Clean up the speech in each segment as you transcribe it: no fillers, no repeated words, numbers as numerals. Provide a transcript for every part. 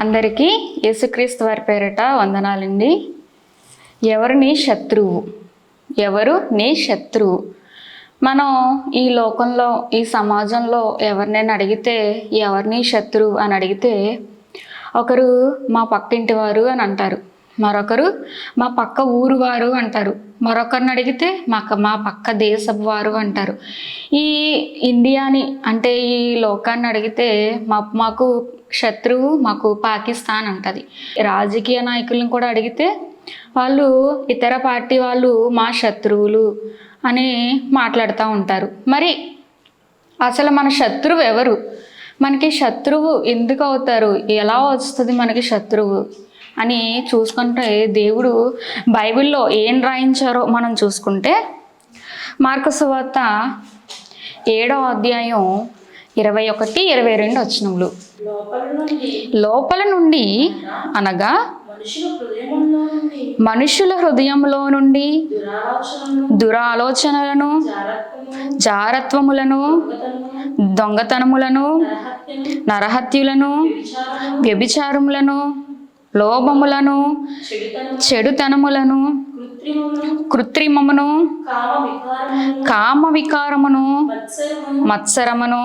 అందరికీ యేసుక్రీస్తు వారి పేరిట వందనాలండి. ఎవరు నీ శత్రువు? ఎవరు నీ శత్రువు? మనం ఈ లోకంలో, ఈ సమాజంలో ఎవరినైనా అడిగితే ఎవరిని శత్రువు అని అడిగితే ఒకరు మా పక్కింటి వారు అని అంటారు, మరొకరు మా పక్క ఊరు వారు అంటారు, మరొకరిని అడిగితే మా పక్క దేశపు వారు అంటారు. ఈ ఇండియాని అంటే ఈ లోకాన్ని అడిగితే మాకు శత్రువు మాకు పాకిస్తాన్ అంటది. రాజకీయ నాయకులను కూడా అడిగితే వాళ్ళు ఇతర పార్టీ వాళ్ళు మా శత్రువులు అని మాట్లాడుతూ ఉంటారు. మరి అసలు మన శత్రువు ఎవరు? మనకి శత్రువు ఎందుకు అవుతారు? ఎలా వస్తుంది మనకి శత్రువు అని చూసుకుంటే దేవుడు బైబిల్లో ఏం రాయించారో మనం చూసుకుంటే మార్కు సువార్త 7వ అధ్యాయం 21-22 వచనములు. లోపల నుండి అనగా మనుషుల హృదయంలో నుండి దురాలోచనలను, జారత్వములను, దొంగతనములను, నరహత్యులను, వ్యభిచారములను, లోభములను, చెడుతనములను, కృత్రిమమును, కామ వికారమును, మత్సరమును,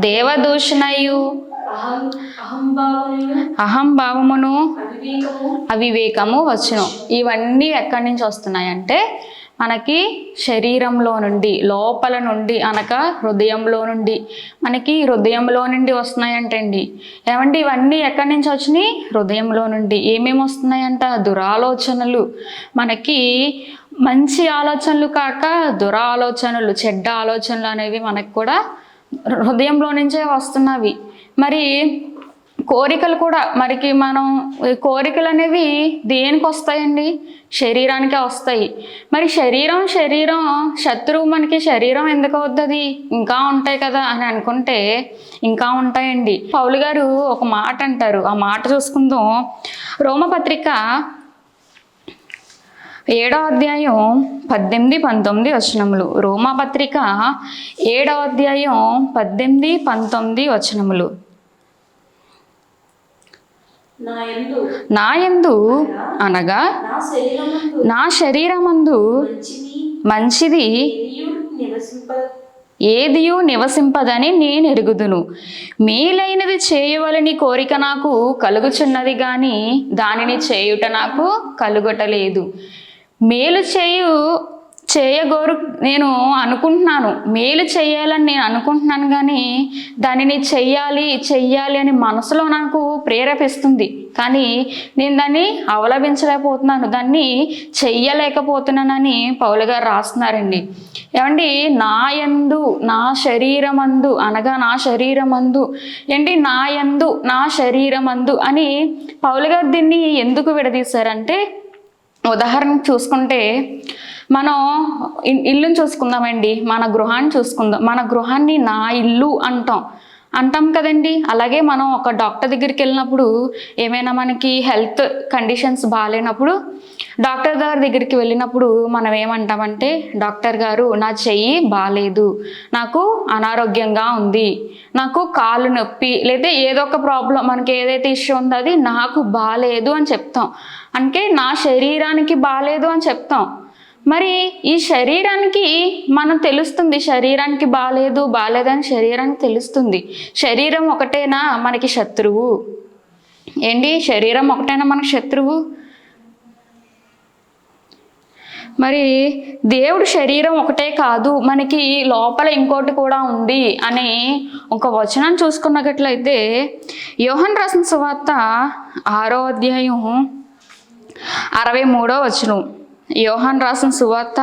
దేవదూషణయు, అహంభావమును, అవివేకము వచ్చును. ఇవన్నీ ఎక్కడి నుంచి వస్తున్నాయంటే మనకి శరీరంలో నుండి, లోపల నుండి అనగా హృదయంలో నుండి, మనకి హృదయంలో నుండి వస్తున్నాయంటండి. ఏమండి ఇవన్నీ ఎక్కడి నుంచి వచ్చినాయి? హృదయంలో నుండి. ఏమేమి వస్తున్నాయంట? దురాలోచనలు. మనకి మంచి ఆలోచనలు కాక దురాలోచనలు, చెడ్డ ఆలోచనలు అనేవి మనకు కూడా హృదయంలో నుంచే వస్తున్నవి. మరి కోరికలు కూడా మనకి కోరికలు అనేవి దేనికి వస్తాయండి? శరీరానికే వస్తాయి. మరి శరీరం శత్రువు మనకి శరీరం ఎందుకు అవుతుంది? ఇంకా ఉంటాయి కదా అని అనుకుంటే ఇంకా ఉంటాయండి. పౌలు గారు ఒక మాట అంటారు, ఆ మాట చూసుకుందాం. రోమపత్రిక 7వ అధ్యాయం 18-19 వచనములు. రోమపత్రిక 7వ అధ్యాయం 18-19 వచనములు. నాయందు అనగా నా శరీరమందు మంచిది ఏదియు నివసింపదని నేను ఎరుగుదును. మేలైనది చేయవలని కోరిక నాకు కలుగుచున్నది గాని దానిని చేయుట నాకు కలుగటలేదు. మేలు చేయగోరు నేను అనుకుంటున్నాను, మేలు చేయాలని నేను అనుకుంటున్నాను, కానీ దానిని చెయ్యాలి అని మనసులో నాకు ప్రేరేపిస్తుంది, కానీ నేను దాన్ని అవలంబించలేకపోతున్నాను, దాన్ని చెయ్యలేకపోతున్నానని పౌలు గారు రాస్తున్నారండి. ఏమండి నాయందు నా శరీరమందు అనగా నా శరీరమందు ఏంటి? నాయందు నా శరీరమందు అని పౌలు గారు దీన్ని ఎందుకు విడదీశారంటే, ఉదాహరణకు చూసుకుంటే మనం ఇల్లుని చూసుకుందామండి, మన గృహాన్ని చూసుకుందాం. మన గృహాన్ని నా ఇల్లు అంటాం కదండి. అలాగే మనం ఒక డాక్టర్ దగ్గరికి వెళ్ళినప్పుడు ఏమైనా మనకి హెల్త్ కండిషన్స్ బాగాలేనప్పుడు డాక్టర్ గారి దగ్గరికి వెళ్ళినప్పుడు మనం ఏమంటామంటే, డాక్టర్ గారు నా చెయ్యి బాగాలేదు, నాకు అనారోగ్యంగా ఉంది, నాకు కాళ్ళు నొప్పి, లేదా ఏదో ఒక ప్రాబ్లం మనకి ఏదైతే ఇష్యూ ఉందో అది నాకు బాగాలేదు అని చెప్తాం. అంటే నా శరీరానికి బాగాలేదు అని చెప్తాం. మరి ఈ శరీరానికి మనం తెలుస్తుంది, శరీరానికి బాగాలేదని శరీరానికి తెలుస్తుంది. శరీరం ఒకటేనా మనకి శత్రువు? ఏంటి శరీరం ఒకటేనా మనకి శత్రువు? మరి దేవుడు శరీరం ఒకటే కాదు, మనకి లోపల ఇంకోటి కూడా ఉంది అని ఒక వచనాన్ని చూసుకున్నట్లయితే యోహాను రాసిన సువార్త 6వ అధ్యాయం 63వ వచనం. యోహాను రాసిన సువార్త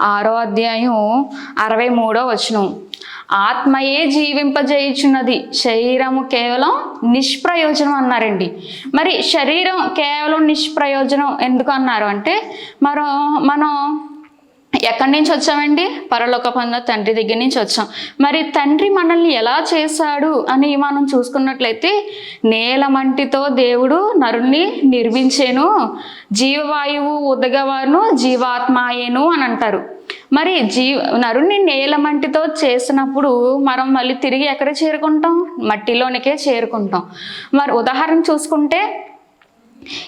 6వ అధ్యాయం 63వ వచనం. ఆత్మయే జీవింపజేయుచున్నది, శరీరము కేవలం నిష్ప్రయోజనం అన్నారండి. మరి శరీరం కేవలం నిష్ప్రయోజనం ఎందుకు అన్నారు అంటే, మనం ఎక్కడి నుంచి వచ్చామండి? పరలోకమందున్న తండ్రి దగ్గర నుంచి వచ్చాం. మరి తండ్రి మనల్ని ఎలా చేశాడు అని మనం చూసుకున్నట్లయితే, నేలమంటితో దేవుడు నరుణ్ణి నిర్మించెను, జీవవాయువు ఉదగవాను జీవాత్మాయేను అని అంటారు. మరి నరుణ్ణి నేలమంటితో చేసినప్పుడు మనం మళ్ళీ తిరిగి ఎక్కడ చేరుకుంటాం? మట్టిలోనికే చేరుకుంటాం. మరి ఉదాహరణ చూసుకుంటే,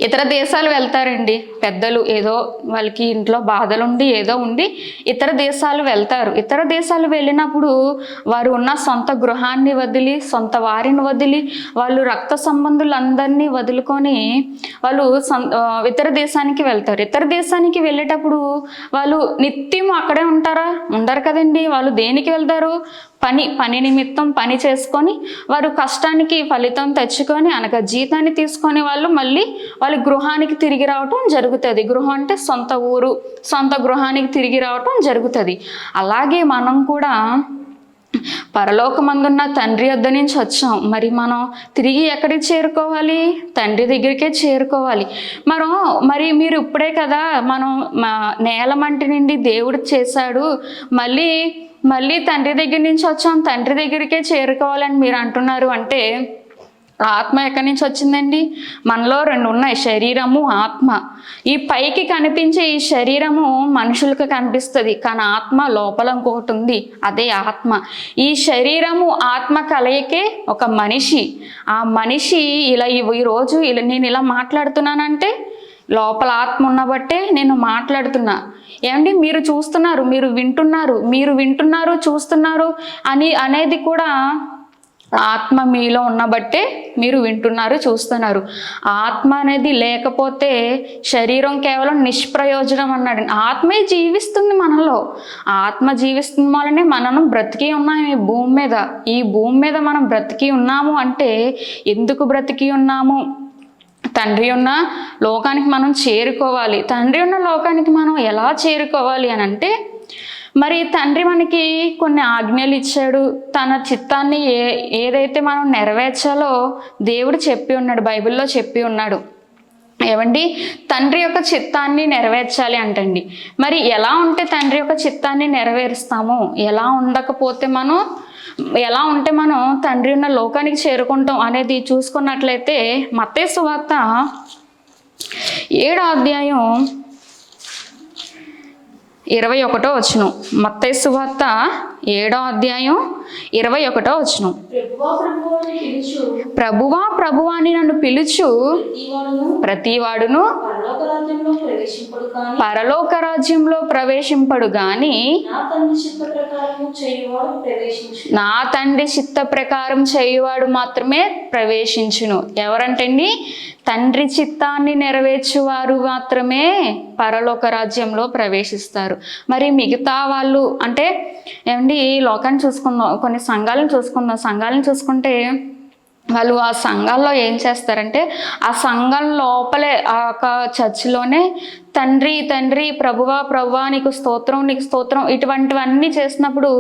ఇతర దేశాలు వెళ్తారండి పెద్దలు, ఏదో వాళ్ళకి ఇంట్లో బాధలుండి ఏదో ఉండి ఇతర దేశాలు వెళ్తారు. ఇతర దేశాలు వెళ్ళినప్పుడు వారు ఉన్న సొంత గృహాన్ని వదిలి, సొంత వారిని వదిలి, వాళ్ళు రక్త సంబంధులందరినీ వదులుకొని వాళ్ళు ఇతర దేశానికి వెళ్తారు. ఇతర దేశానికి వెళ్ళేటప్పుడు వాళ్ళు నిత్యం అక్కడే ఉంటారా? ఉండరు కదండి. వాళ్ళు దేనికి వెళ్తారు? పని నిమిత్తం పని చేసుకొని వారు కష్టానికి ఫలితం తెచ్చుకొని అనగా జీతాన్ని తీసుకొని వాళ్ళు మళ్ళీ వాళ్ళ గృహానికి తిరిగి రావటం జరుగుతుంది. గృహం అంటే సొంత ఊరు, సొంత గృహానికి తిరిగి రావటం జరుగుతుంది. అలాగే మనం కూడా పరలోకమందున్న తండ్రి వద్ద నుంచి వచ్చాం. మరి మనం తిరిగి ఎక్కడికి చేరుకోవాలి? తండ్రి దగ్గరికే చేరుకోవాలి. మరి మీరు ఇప్పుడే కదా మనం నేలమంటి నుండి దేవుడు చేశాడు, మళ్ళీ తండ్రి దగ్గర నుంచి వచ్చాం, తండ్రి దగ్గరికే చేరుకోవాలని మీరు అంటున్నారు అంటే, ఆత్మ ఎక్కడి నుంచి వచ్చిందండి? మనలో రెండు ఉన్నాయి, శరీరము, ఆత్మ. ఈ పైకి కనిపించే ఈ శరీరము మనుషులకు కనిపిస్తుంది, కానీ ఆత్మ లోపల ఇంకొకటి ఉంది, అదే ఆత్మ. ఈ శరీరము ఆత్మ కలయికే ఒక మనిషి. ఆ మనిషి ఈరోజు నేను ఇలా మాట్లాడుతున్నానంటే లోపల ఆత్మ ఉన్నబట్టే నేను మాట్లాడుతున్నా. ఏమండి, మీరు చూస్తున్నారు, మీరు వింటున్నారు, చూస్తున్నారు అనేది కూడా ఆత్మ మీలో ఉన్నబట్టే మీరు వింటున్నారు, చూస్తున్నారు. ఆత్మ అనేది లేకపోతే శరీరం కేవలం నిష్ప్రయోజనం అన్నాడు. ఆత్మే జీవిస్తుంది మనలో. ఆత్మ జీవిస్తుంది వల్లనే మనం బ్రతికి ఉన్నాం ఈ భూమి మీద. ఈ భూమి మీద మనం బ్రతికి ఉన్నాము అంటే ఎందుకు బ్రతికి ఉన్నాము? తండ్రి ఉన్న లోకానికి మనం చేరుకోవాలి. తండ్రి ఉన్న లోకానికి మనం ఎలా చేరుకోవాలి అని అంటే, మరి తండ్రి మనకి కొన్ని ఆజ్ఞలు ఇచ్చాడు. తన చిత్తాన్ని ఏదైతే మనం నెరవేర్చాలో దేవుడు చెప్పి ఉన్నాడు, బైబిల్లో చెప్పి ఉన్నాడు. ఏమండి, తండ్రి యొక్క చిత్తాన్ని నెరవేర్చాలి అంటండి. మరి ఎలా ఉంటే తండ్రి యొక్క చిత్తాన్ని నెరవేరుస్తాము? ఎలా ఉంటే మనం తండ్రి ఉన్న లోకానికి చేరుకుంటాం అనేది చూసుకున్నట్లయితే, మత్తయి సువార్త 7వ అధ్యాయం 21వ వచనం. మత్తయి సువార్త 7వ అధ్యాయం 21వ వచనం. ప్రభువా ప్రభువా అని నన్ను పిలుచు ప్రతివాడును పరలోక రాజ్యంలో ప్రవేశింపడు గాని నా తండ్రి చిత్త ప్రకారం చేయువాడు మాత్రమే ప్రవేశించును. ఎవరంటండి? తండ్రి చిత్తాన్ని నెరవేర్చువారు మాత్రమే పరలోక రాజ్యంలో ప్రవేశిస్తారు. మరి మిగతా వాళ్ళు అంటే ఏమండి, ఈ లోకాన్ని చూసుకుందాం, కొన్ని సంఘాలను చూసుకుంటే వాళ్ళు ఆ సంఘాల్లో ఏం చేస్తారంటే, ఆ సంఘం లోపలే ఆ యొక్క చర్చిలోనే తండ్రి తండ్రి ప్రభువా నీకు స్తోత్రం ఇటువంటివన్నీ చేసినప్పుడు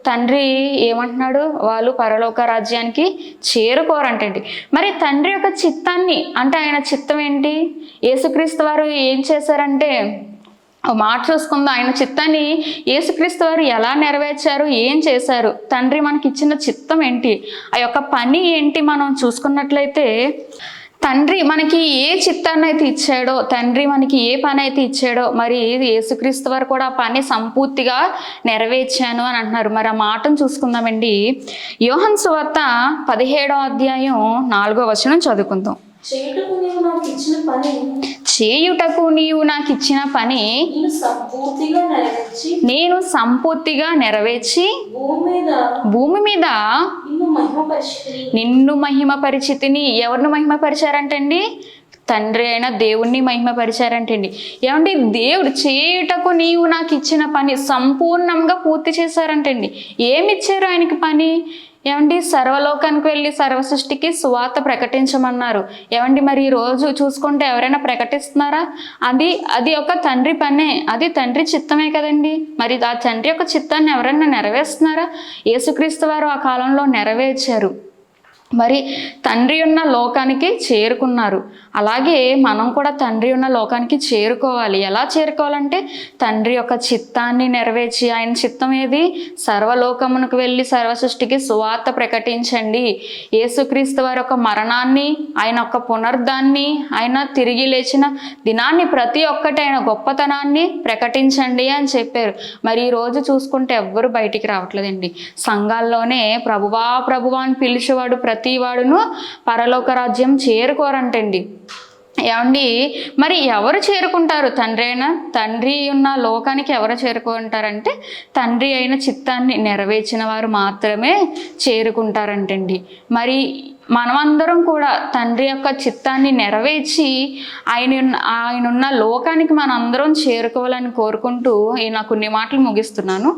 తండ్రి ఏమంటున్నాడు? వాళ్ళు పరలోక రాజ్యానికి చేరుకోరంటండి. మరి తండ్రి యొక్క చిత్తాన్ని అంటే ఆయన చిత్తం ఏంటి? యేసుక్రీస్తు వారు ఏం చేశారంటే, మాట చూసుకుందాం, ఆయన చిత్తాన్ని యేసుక్రీస్తు వారు ఎలా నెరవేర్చారు, ఏం చేశారు, తండ్రి మనకి ఇచ్చిన చిత్తం ఏంటి, ఆ యొక్క పని ఏంటి మనం చూసుకున్నట్లయితే, తండ్రి మనకి ఏ చిత్తాన్ని అయితే ఇచ్చాడో, తండ్రి మనకి ఏ పని అయితే ఇచ్చాడో, మరి యేసుక్రీస్తు వారు కూడా ఆ పని సంపూర్తిగా నెరవేర్చాను అని అంటున్నారు. మరి ఆ మాటను చూసుకుందామండి. యోహాను సువార్త 17వ అధ్యాయం 4వ వచనం చదువుకుందాం. చేయుటకు నీవు నాకు ఇచ్చిన పని నేను సంపూర్తిగా నెరవేర్చి భూమి మీద నిన్ను మహిమపరిచితిని. ఎవరిని మహిమపరిచారంటండి? తండ్రి అయిన దేవుణ్ణి మహిమపరిచారంటండి. ఏమండి, దేవుడు చేయుటకు నీవు నాకు ఇచ్చిన పని సంపూర్ణంగా పూర్తి చేశారంటండి. ఏమిచ్చారు ఆయనకి పని? ఏమండి, సర్వలోకానికి వెళ్ళి సర్వ సృష్టికి సువార్త ప్రకటించమన్నారు. ఏమండి, మరి ఈరోజు చూసుకుంటే ఎవరైనా ప్రకటిస్తున్నారా? అది ఒక తండ్రి పనే, అది తండ్రి చిత్తమే కదండి. మరి ఆ తండ్రి యొక్క చిత్తాన్ని ఎవరైనా నెరవేరుస్తున్నారా? యేసుక్రీస్తు వారు ఆ కాలంలో నెరవేర్చారు. మరి తండ్రి ఉన్న లోకానికి చేరుకున్నారు. అలాగే మనం కూడా తండ్రి ఉన్న లోకానికి చేరుకోవాలి. ఎలా చేరుకోవాలంటే తండ్రి యొక్క చిత్తాన్ని నెరవేర్చి, ఆయన చిత్తం ఏది? సర్వలోకమునకు వెళ్ళి సర్వ సృష్టికి సువార్త ప్రకటించండి. యేసుక్రీస్తు వారి యొక్క మరణాన్ని, ఆయన యొక్క పునరుద్ధాన్ని, ఆయన తిరిగి లేచిన దినాన్ని, ప్రతి ఒక్కటి ఆయన గొప్పతనాన్ని ప్రకటించండి అని చెప్పారు. మరి ఈ రోజు చూసుకుంటే ఎవ్వరు బయటికి రావట్లేదండి. సంఘాల్లోనే ప్రభువా ప్రభువా అని పిలిచేవాడు ప్రతి వాడును పరలోక రాజ్యం చేరుకోరంటండి. ఏమండి, మరి ఎవరు చేరుకుంటారు? తండ్రి ఉన్న లోకానికి ఎవరు చేరుకుంటారంటే తండ్రి అయిన చిత్తాన్ని నెరవేర్చిన వారు మాత్రమే చేరుకుంటారంటండి. మరి మనమందరం కూడా తండ్రి యొక్క చిత్తాన్ని నెరవేర్చి ఆయనున్న లోకానికి మనందరం చేరుకోవాలని కోరుకుంటూ ఈ నా కొన్ని మాటలు ముగిస్తున్నాను.